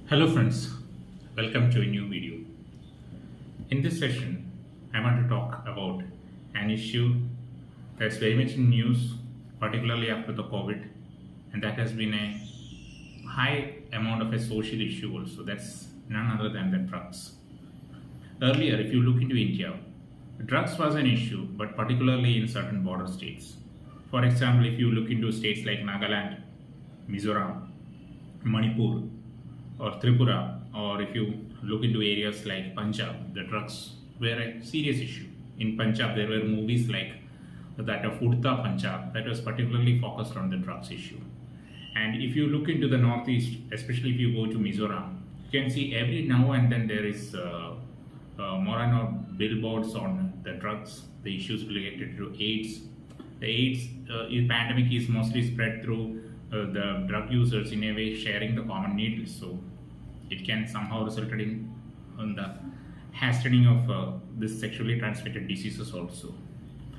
Hello friends, welcome to a new video. In this session, I want to talk about an issue that's very much in news, particularly after the COVID, and that has been a high amount of a social issue also. That's none other than the drugs. Earlier, if you look into India, drugs was an issue, but particularly in certain border states. For example, if you look into states like Nagaland, Mizoram, Manipur, or Tripura, or if you look into areas like Punjab, the drugs were a serious issue. In Punjab, there were movies like that of Udta Punjab that was particularly focused on the drugs issue. And if you look into the northeast, especially if you go to Mizoram, you can see every now and then there is more and more billboards on the drugs, the issues related to AIDS. The AIDS pandemic is mostly spread through the drug users in a way sharing the common needles, so it can somehow result in the hastening of this sexually transmitted diseases also.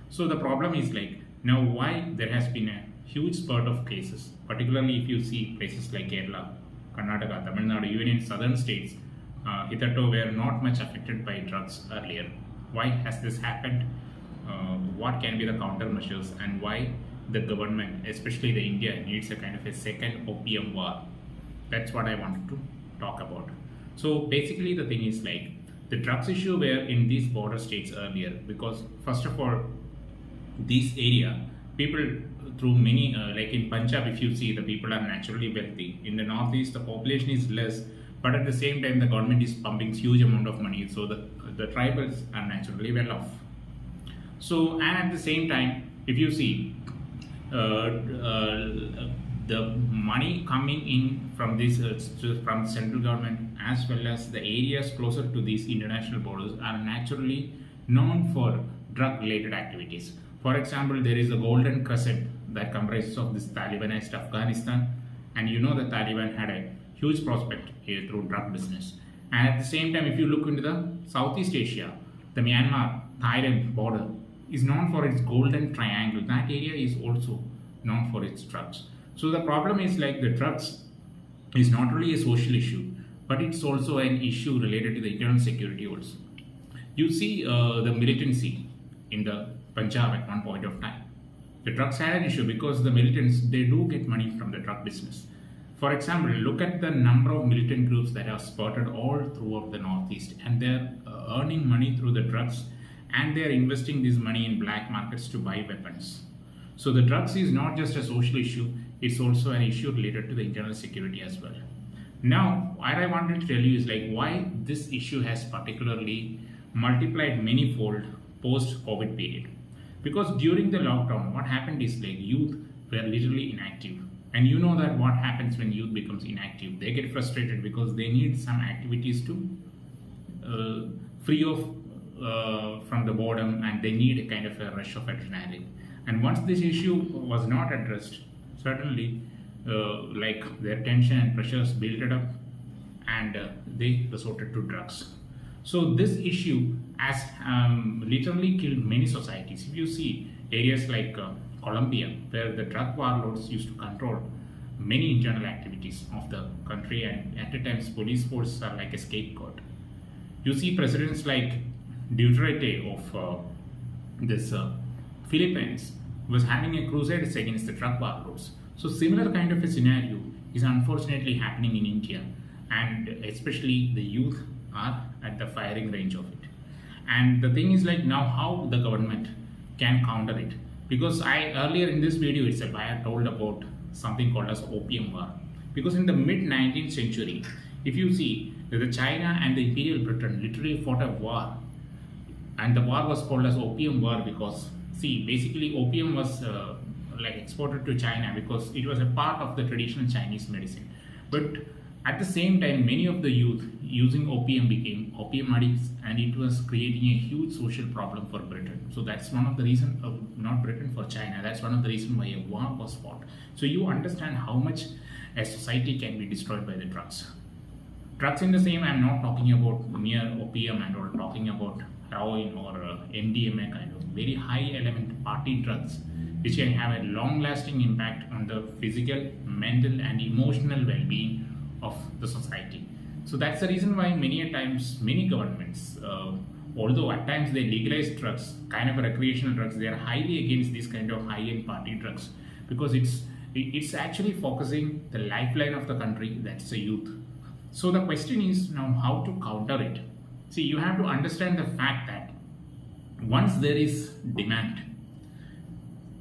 So the problem is like now why there has been a huge spurt of cases, particularly if you see places like Kerala, Karnataka, Tamil Nadu, even in southern states, hitherto were not much affected by drugs earlier. Why has this happened? What can be the countermeasures, and why the government, especially the India, needs a kind of a second opium war? That's what I wanted to talk about. So basically the thing is like the drugs issue were in these border states earlier because first of all, this area, people through many, like in Punjab, if you see, the people are naturally wealthy. In the northeast, the population is less, but at the same time, the government is pumping huge amount of money, so the tribals are naturally well off. So, and at the same time, if you see, the money coming in from this from the central government as well as the areas closer to these international borders are naturally known for drug related activities. For example, there is a golden crescent that comprises of this Talibanized Afghanistan, and you know the Taliban had a huge prospect here through drug business. And at the same time, if you look into the Southeast Asia, the Myanmar Thailand border is known for its golden triangle. That area is also known for its drugs. So the problem is like the drugs is not only a social issue, but it's also an issue related to the internal security also. You see the militancy in the Punjab at one point of time. The drugs had an issue because the militants, they do get money from the drug business. For example, look at the number of militant groups that are spotted all throughout the northeast, and they're earning money through the drugs, and they're investing this money in black markets to buy weapons. So the drugs is not just a social issue, it's also an issue related to the internal security as well. Now, what I wanted to tell you is like why this issue has particularly multiplied manyfold post-COVID period. Because during the lockdown, what happened is like youth were literally inactive. And you know that what happens when youth becomes inactive. They get frustrated because they need some activities to free off from the boredom, and they need a kind of a rush of adrenaline. And once this issue was not addressed, certainly like their tension and pressures built it up, and they resorted to drugs. So this issue has literally killed many societies. If you see areas like Colombia, where the drug warlords used to control many internal activities of the country, and at times police forces are like a scapegoat. You see presidents like Duterte of this Philippines was having a crusade against the drug warlords. So similar kind of a scenario is unfortunately happening in India, and especially the youth are at the firing range of it. And the thing is like now how the government can counter it. Because I earlier in this video itself I had told about something called as Opium War. Because in the mid 19th century, if you see the China and the Imperial Britain literally fought a war, and the war was called as Opium War because see basically opium was like exported to China because it was a part of the traditional Chinese medicine. But at the same time, many of the youth using opium became opium addicts, and it was creating a huge social problem for Britain. So that's one of the reasons, not Britain, for China. That's one of the reasons why a war was fought. So you understand how much a society can be destroyed by the drugs. Drugs in the same, I'm not talking about mere opium and all, talking about heroin or MDMA kind of very high element party drugs, which can have a long lasting impact on the physical, mental and emotional well-being of the society. So that's the reason why many a times many governments, although at times they legalize drugs, kind of recreational drugs, they are highly against these kind of high-end party drugs, because it's actually focusing the lifeline of the country, that's the youth. So the question is now how to counter it. See, you have to understand the fact that once there is demand,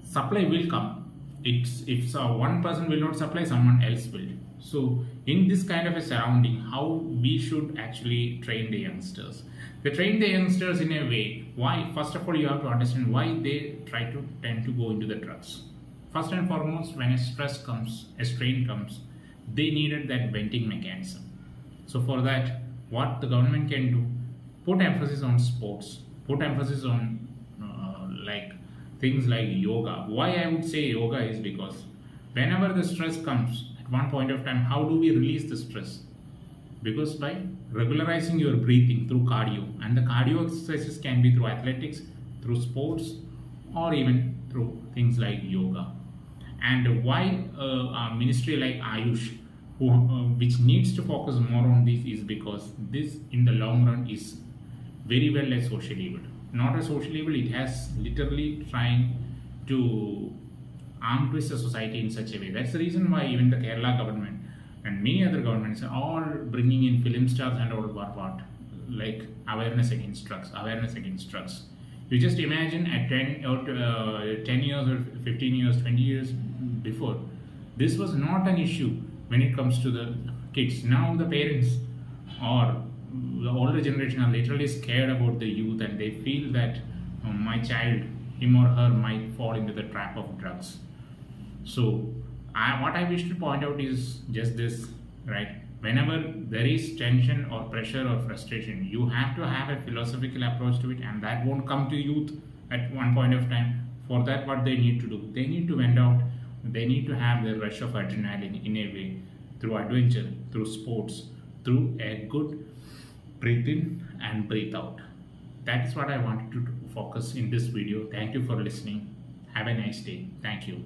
supply will come. If one person will not supply, someone else will. So in this kind of a surrounding, how we should actually train the youngsters? They train the youngsters in a way. Why? First of all, you have to understand why they tend to go into the drugs. First and foremost, when a stress comes, a strain comes, they needed that venting mechanism. So for that, what the government can do, put emphasis on sports, put emphasis on like things like yoga. Why I would say yoga is because whenever the stress comes at one point of time, how do we release the stress? Because by regularizing your breathing through cardio, and the cardio exercises can be through athletics, through sports, or even through things like yoga. And why a ministry like Ayush, which needs to focus more on this, is because this in the long run is very well a social evil. Not a social evil, it has literally trying to arm twist the society in such a way. That's the reason why even the Kerala government and many other governments are all bringing in film stars and all what like awareness against drugs, awareness against drugs. You just imagine at 10 or 10 years or 15 years, 20 years before, this was not an issue when it comes to the kids. Now the parents or the older generation are literally scared about the youth, and they feel that my child, him or her, might fall into the trap of drugs. So what I wish to point out is just this, right? Whenever there is tension or pressure or frustration, you have to have a philosophical approach to it, and that won't come to youth at one point of time. For that, what they need to do, they need to vent out, they need to have the rush of adrenaline in a way, through adventure, through sports, through a good breathe in and breathe out. That is what I wanted to focus in this video. Thank you for listening. Have a nice day. Thank you.